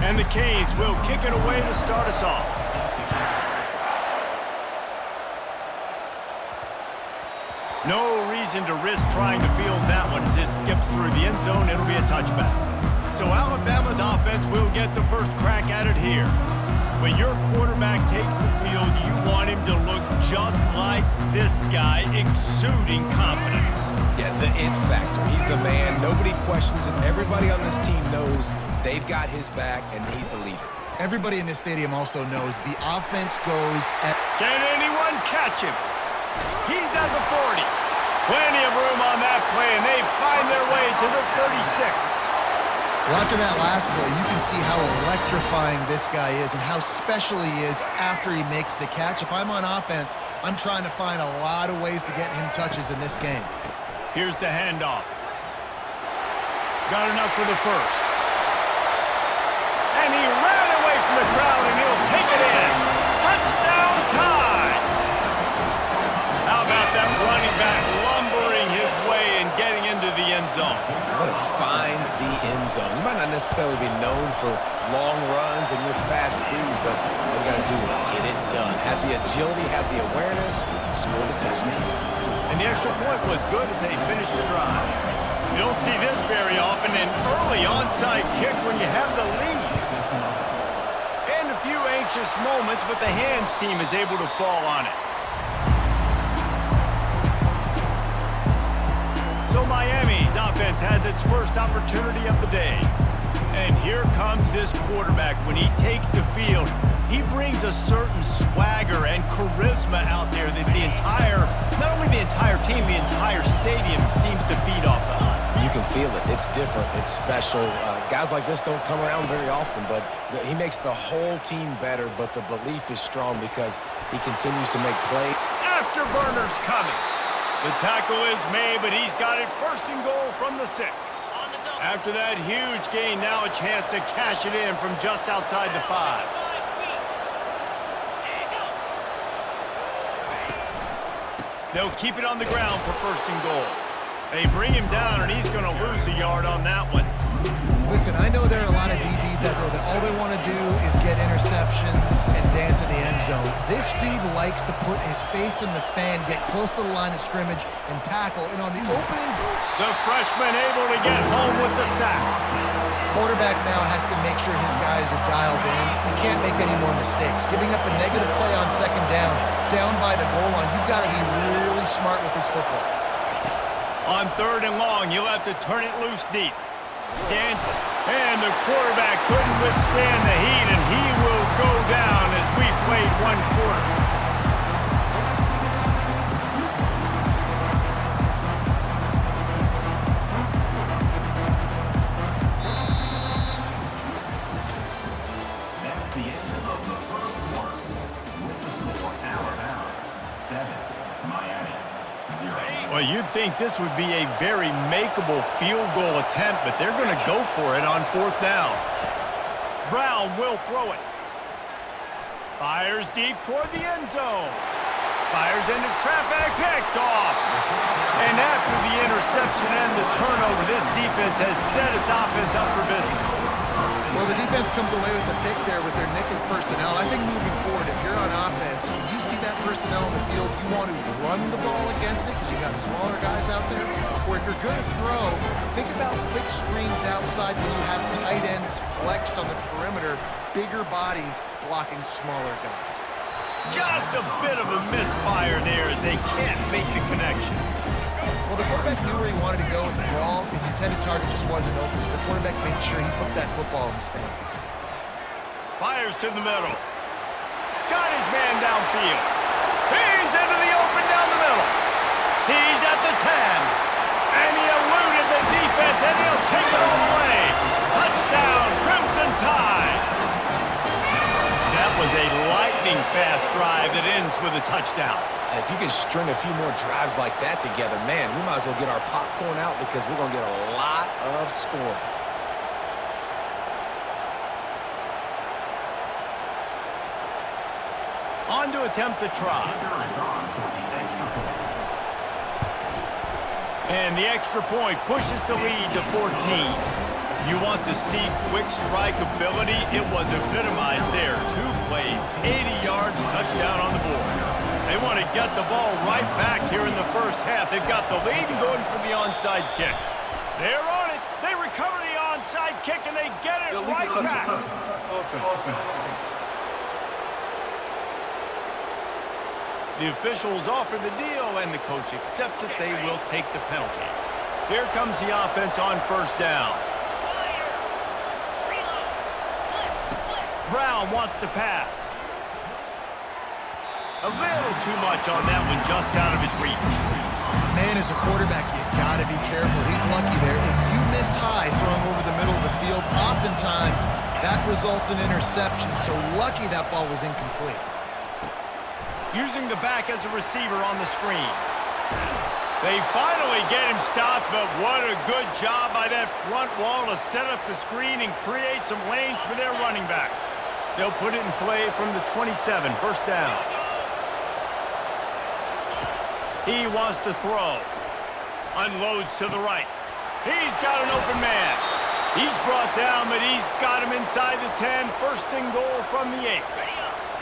And the Canes will kick it away to start us off. No reason to risk trying to field that one as it skips through the end zone. It'll be a touchback. So Alabama's offense will get the first crack at it here. When your quarterback takes the field, you want him to look just like this guy, exuding confidence. Yeah, the it factor. He's the man. Nobody questions it. Everybody on this team knows they've got his back, and he's the leader. Everybody in this stadium also knows the offense goes at... Can anyone catch him? He's at the 40. Plenty of room on that play, and they find their way to the 36. Well, after that last play, you can see how electrifying this guy is and how special he is after he makes the catch. If I'm on offense, I'm trying to find a lot of ways to get him touches in this game. Here's the handoff. Got enough for the first. And he ran away from the crowd, and he'll take it in. Touchdown tie! How about that running back lumbering his way and getting into the end zone? What a find the end zone. You might not necessarily be known for long runs and your fast speed, but all you got to do is get it done. Have the agility, have the awareness, score the touchdown. And the extra point was good as they finished the drive. You don't see this very often, an early onside kick when you have the lead. And a few anxious moments, but the hands team is able to fall on it. So Miami's offense has its first opportunity of the day. And here comes this quarterback. When he takes the field, he brings a certain swagger and charisma out there that not only the entire team, the entire stadium seems to feed off of. You can feel it. It's different. It's special. Guys like this don't come around very often, but he makes the whole team better, but the belief is strong because he continues to make plays. Afterburners coming. The tackle is made, but he's got it first and goal from the 6. After that huge gain, now a chance to cash it in from just outside the 5. They'll keep it on the ground for first and goal. They bring him down, and he's going to lose a yard on that one. Listen, I know there are a lot of DBs out there that all they want to do is get interceptions and dance in the end zone. This dude likes to put his face in the fan, get close to the line of scrimmage, and tackle. And on the opening... The freshman able to get home with the sack. Quarterback now has to make sure his guys are dialed in. You can't make any more mistakes. Giving up a negative play on second down by the goal line, you've got to be really smart with this football. On third and long, you'll have to turn it loose deep. And the quarterback couldn't withstand the heat, and he will go down as we've played one quarter. That's the end of the first quarter. With the score, Alabama 7, Miami 0. Well, you'd think this would be a very makeable field goal attempt, but they're going to go for it on fourth down. Brown will throw it. Fires deep toward the end zone. Fires into traffic, picked off. And after the interception and the turnover, this defense has set its offense up for business. Well, the defense comes away with the pick there with their nickel personnel. I think moving forward, if you're on offense, when you see that personnel on the field, you want to run the ball against it because you got smaller guys out there. Or if you're going to throw, think about quick screens outside when you have tight ends flexed on the perimeter, bigger bodies blocking smaller guys. Just a bit of a misfire there as they can't make the connection. Well, the quarterback knew where he wanted to go with the ball. His intended target just wasn't open, so the quarterback made sure he put that football in the stands. Fires to the middle. Got his man downfield. He's into the open down the middle. He's at the 10. And he eluded the defense, and he'll take it all the way. Touchdown, Crimson Tide. That was a lightning-fast drive that ends with a touchdown. If you can string a few more drives like that together, man, we might as well get our popcorn out because we're going to get a lot of scoring. On to attempt the try. And the extra point pushes the lead to 14. You want to see quick strike ability? It was epitomized there. 2 plays, 80 yards, touchdown on the board. They want to get the ball right back here in the first half. They've got the lead and going for the onside kick. They're on it. They recover the onside kick, and they get it right back. The officials offer the deal, and the coach accepts it. They will take the penalty. Here comes the offense on first down. Brown wants to pass. A little too much on that one, just out of his reach. Man, as a quarterback, you got to be careful. He's lucky there. If you miss high throwing over the middle of the field, oftentimes that results in interception. So lucky that ball was incomplete. Using the back as a receiver on the screen. They finally get him stopped, but what a good job by that front wall to set up the screen and create some lanes for their running back. They'll put it in play from the 27, first down. He wants to throw. Unloads to the right. He's got an open man. He's brought down, but he's got him inside the 10. First and goal from the 8.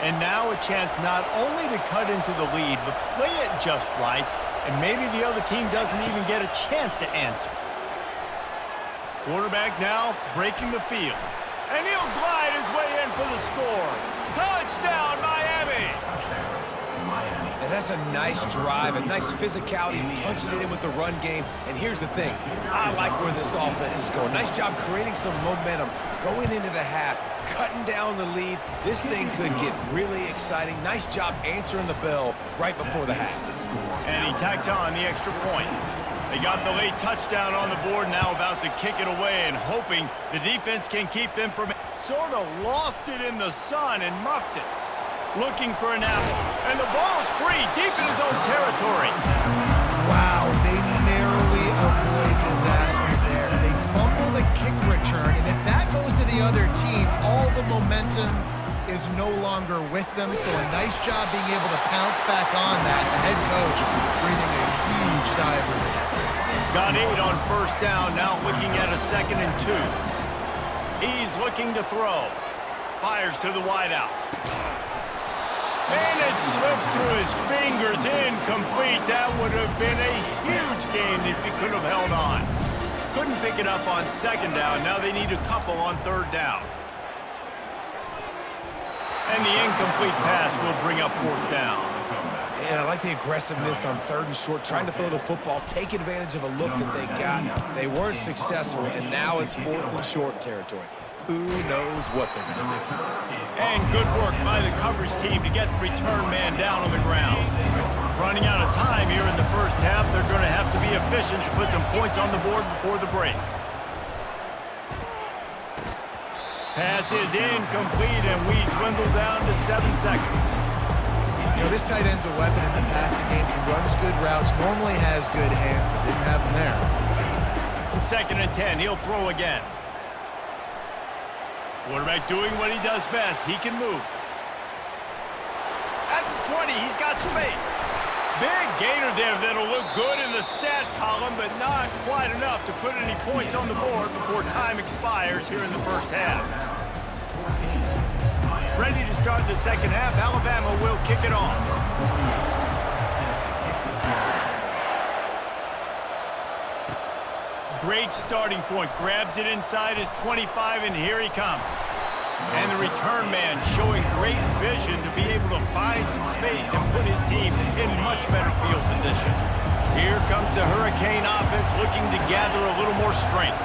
And now a chance not only to cut into the lead, but play it just right, and maybe the other team doesn't even get a chance to answer. Quarterback now breaking the field. And he'll glide his way in for the score. Touchdown, Miami! And that's a nice drive, a nice physicality, punching it in with the run game. And here's the thing, I like where this offense is going. Nice job creating some momentum, going into the half, cutting down the lead. This thing could get really exciting. Nice job answering the bell right before the half. And he tacked on the extra point. They got the late touchdown on the board, now about to kick it away and hoping the defense can keep them from... Sort of lost it in the sun and muffed it. Looking for an apple. And the ball's free, deep in his own territory. Wow, they narrowly avoid disaster there. They fumble the kick return, and if that goes to the other team, all the momentum is no longer with them. So a nice job being able to pounce back on that. The head coach breathing a huge sigh of relief. Got 8 on first down, now looking at a 2nd and 2. He's looking to throw. Fires to the wideout. And it slips through his fingers, incomplete. That would have been a huge gain if he could have held on. Couldn't pick it up on 2nd down. Now they need a couple on 3rd down. And the incomplete pass will bring up 4th down. And I like the aggressiveness on 3rd and short, trying to throw the football, take advantage of a look that they got. They weren't successful, and now it's 4th and short territory. Who knows what they're going to do. And good work by the coverage team to get the return man down on the ground. Running out of time here in the first half, they're going to have to be efficient to put some points on the board before the break. Pass is incomplete, and we dwindle down to 7 seconds. You know, this tight end's a weapon in the passing game. He runs good routes, normally has good hands, but didn't have them there. 2nd and 10, he'll throw again. Quarterback doing what he does best. He can move. At the 20, he's got space. Big gainer there that'll look good in the stat column, but not quite enough to put any points on the board before time expires here in the first half. Ready to start the second half. Alabama will kick it off. Great starting point. Grabs it inside his 25, and here he comes. And the return man showing great vision to be able to find some space and put his team in much better field position. Here comes the Hurricane offense looking to gather a little more strength.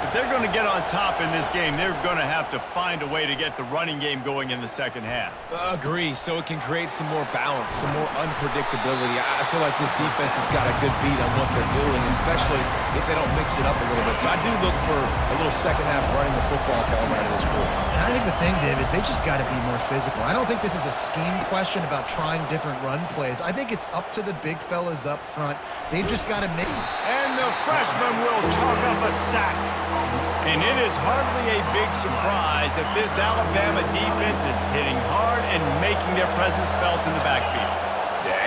If they're going to get on top in this game, they're going to have to find a way to get the running game going in the second half. Agree, so it can create some more balance, some more unpredictability. I feel like this defense has got a good beat on what they're doing, especially if they don't mix it up a little bit. So I do look for a little second half running the football coming out of this group. And I think the thing, Dave, is they just got to be more physical. I don't think this is a scheme question about trying different run plays. I think it's up to the big fellas up front. They've just got to make... And the freshman will chalk up a sack. And it is hardly a big surprise that this Alabama defense is hitting hard and making their presence felt in the backfield.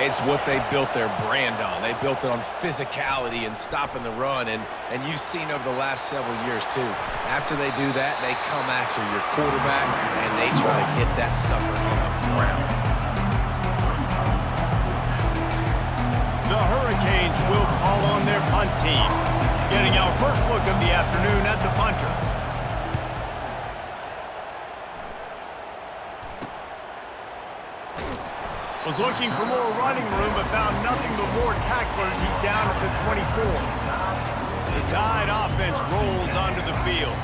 It's what they built their brand on. They built it on physicality and stopping the run, and you've seen over the last several years, too. After they do that, they come after your quarterback, and they try to get that sucker on the ground. The Hurricanes will call on their punt team. Getting our first look of the afternoon at the punter. Was looking for more running room, but found nothing but more tacklers. He's down at the 24. The Tide offense rolls onto the field.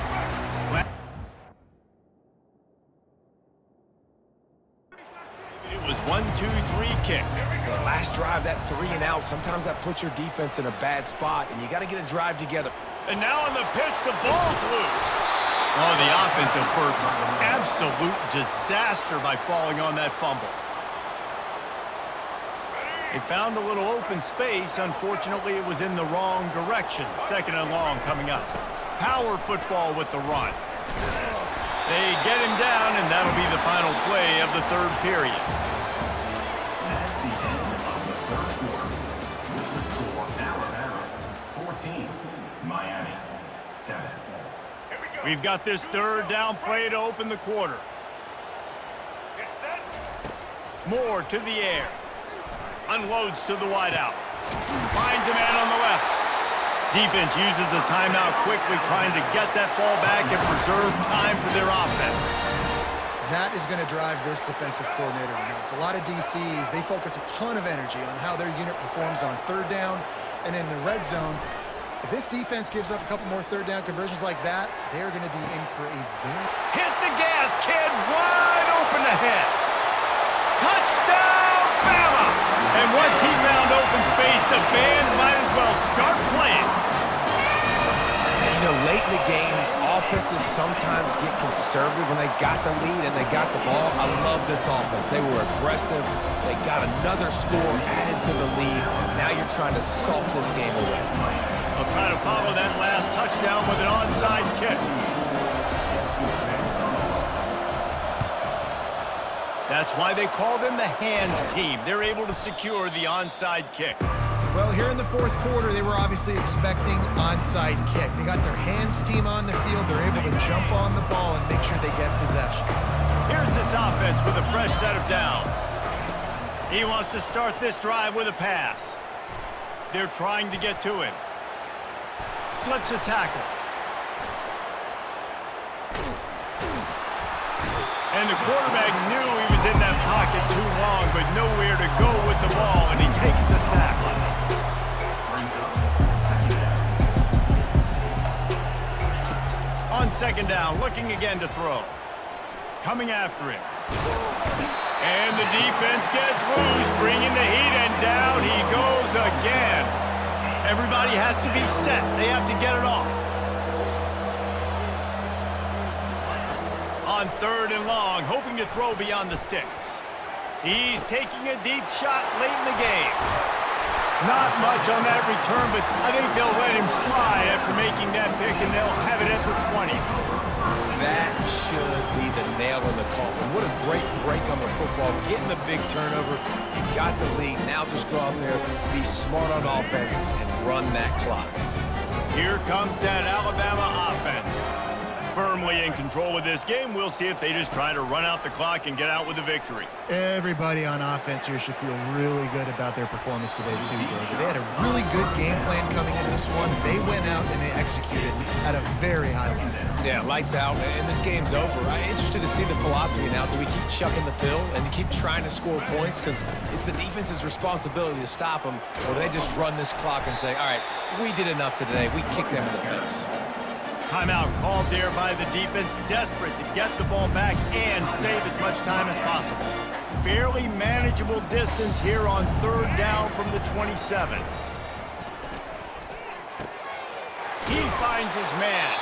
It was 1-2-3 kick. That last drive, that 3 and out, sometimes that puts your defense in a bad spot, and you got to get a drive together. And now on the pitch, the ball's loose. Oh, the offensive effort's absolute disaster by falling on that fumble. They found a little open space. Unfortunately, it was in the wrong direction. 2nd and long coming up. Power football with the run. They get him down, and that'll be the final play of the 3rd period. That's the end of the 3rd quarter. With the score, Alabama 14, Miami 7. We've got this 3rd down play to open the quarter. Moore to the air. Unloads to the wideout. Finds a man on the left. Defense uses a timeout quickly, trying to get that ball back and preserve time for their offense. That is going to drive this defensive coordinator nuts. A lot of DCs, they focus a ton of energy on how their unit performs on 3rd down and in the red zone. If this defense gives up a couple more 3rd down conversions like that, they're going to be in for a very... Hit the gas, kid! Wide open ahead! Touchdown, Bama! And once he found open space, the band might as well start playing. And, you know, late in the games, offenses sometimes get conservative when they got the lead and they got the ball. I love this offense. They were aggressive. They got another score added to the lead. Now you're trying to salt this game away. They'll try to follow that last touchdown with an onside kick. That's why they call them the hands team. They're able to secure the onside kick. Well, here in the 4th quarter, they were obviously expecting onside kick. They got their hands team on the field. They're able to jump on the ball and make sure they get possession. Here's this offense with a fresh set of downs. He wants to start this drive with a pass. They're trying to get to him. Slips a tackle. And the quarterback knew he was in that pocket too long, but nowhere to go with the ball, and he takes the sack. On 2nd down, looking again to throw. Coming after him. And the defense gets loose, bringing the heat, and down he goes again. Everybody has to be set. They have to get it off. On 3rd and long, hoping to throw beyond the sticks. He's taking a deep shot late in the game. Not much on that return, but I think they'll let him slide after making that pick, and they'll have it at the 20. That should be the nail in the coffin. What a great break on the football. Getting the big turnover. You got the lead. Now just go out there, be smart on offense, and run that clock. Here comes that Alabama offense. Firmly in control of this game. We'll see if they just try to run out the clock and get out with a victory. Everybody on offense here should feel really good about their performance today, too, David. They had a really good game plan coming into this one. They went out and they executed at a very high level. Yeah, lights out, and this game's over. I'm interested to see the philosophy now. Do we keep chucking the pill and keep trying to score points? Because it's the defense's responsibility to stop them, or they just run this clock and say, all right, we did enough today. We kicked them in the face. Timeout called there by the defense, desperate to get the ball back and save as much time as possible. Fairly manageable distance here on 3rd down from the 27. He finds his man.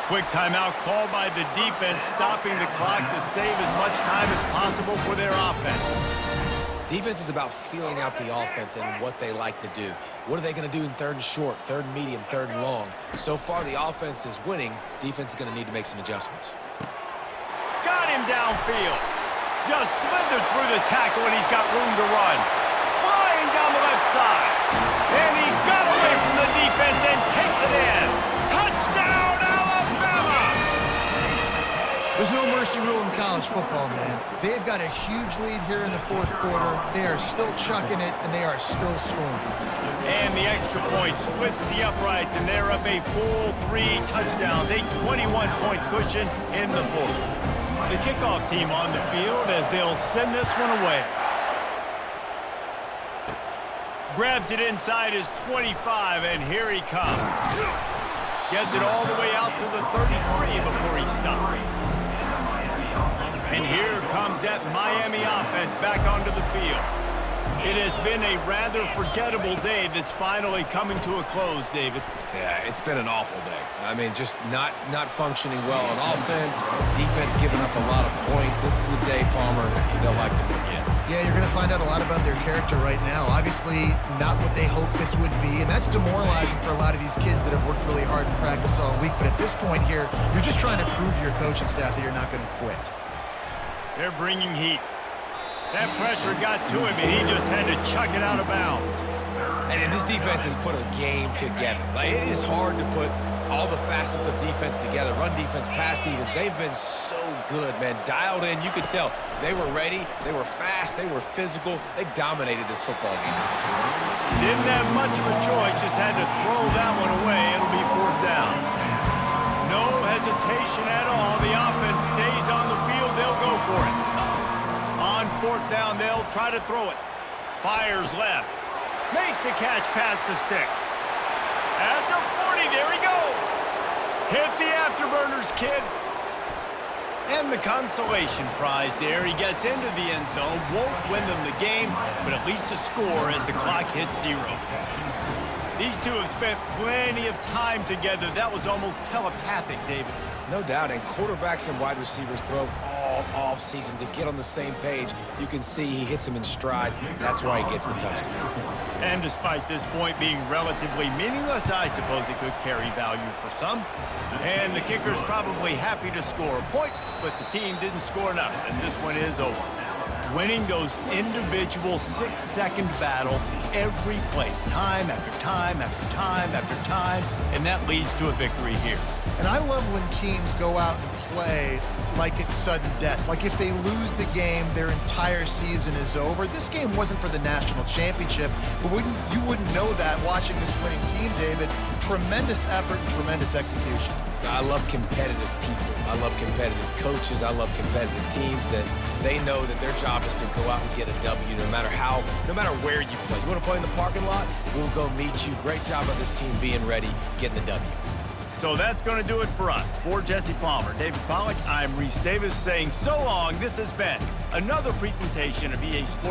Quick timeout called by the defense, stopping the clock to save as much time as possible for their offense. Defense is about feeling out the offense and what they like to do. What are they going to do in 3rd and short, 3rd and medium, 3rd and long? So far, the offense is winning. Defense is going to need to make some adjustments. Got him downfield. Just slithered through the tackle, and he's got room to run. flying down the left side. And he got away from the defense and takes it in. Touchdown, Alabama! There's no mercy rule in college football, man. They've got a huge lead here in the fourth quarter. They are still chucking it, and they are still scoring. And the extra point splits the uprights, and they're up a full 3 touchdowns, a 21-point cushion in the fourth. The kickoff team on the field as they'll send this one away. Grabs it inside his 25, and here he comes. Gets it all the way out to the 33 before he stops. And here comes that Miami offense back onto the field. It has been a rather forgettable day that's finally coming to a close, David. Yeah, it's been an awful day. I mean, just not functioning well on offense, defense giving up a lot of points. This is a day, Palmer, they'll like to forget. Yeah, you're going to find out a lot about their character right now. Obviously, not what they hoped this would be, and that's demoralizing for a lot of these kids that have worked really hard in practice all week. But at this point here, you're just trying to prove to your coaching staff that you're not going to quit. They're bringing heat. That pressure got to him, and he just had to chuck it out of bounds. And this defense has put a game together. Like, it is hard to put all the facets of defense together. Run defense, pass defense. They've been so good, man. Dialed in. You could tell they were ready. They were fast. They were physical. They dominated this football game. Didn't have much of a choice. Just had to throw that one away. It'll be fourth down. No hesitation at all. The offense stays on the field. They'll go for it. On fourth down, they'll try to throw it. Fires left. Makes a catch past the sticks. At the 40, there he goes. Hit the afterburners, kid. And the consolation prize there. He gets into the end zone. Won't win them the game, but at least a score as the clock hits 0. These two have spent plenty of time together. That was almost telepathic, David. No doubt, and quarterbacks and wide receivers throw all off-season to get on the same page. You can see he hits him in stride. That's why he gets the touchdown. And despite this point being relatively meaningless, I suppose it could carry value for some. And the kicker's probably happy to score a point, but the team didn't score enough as this one is over. Winning those individual 6-second battles every play, time after time after time after time, and that leads to a victory here. And I love when teams go out and play like it's sudden death. Like if they lose the game, their entire season is over. This game wasn't for the national championship, but you wouldn't know that watching this winning team, David. Tremendous effort and tremendous execution. I love competitive people. I love competitive coaches. I love competitive teams that they know that their job is to go out and get a W no matter where you play. You want to play in the parking lot? We'll go meet you. Great job of this team being ready, getting the W. So that's going to do it for us. For Jesse Palmer, David Pollack, I'm Reese Davis saying so long. This has been another presentation of EA Sports.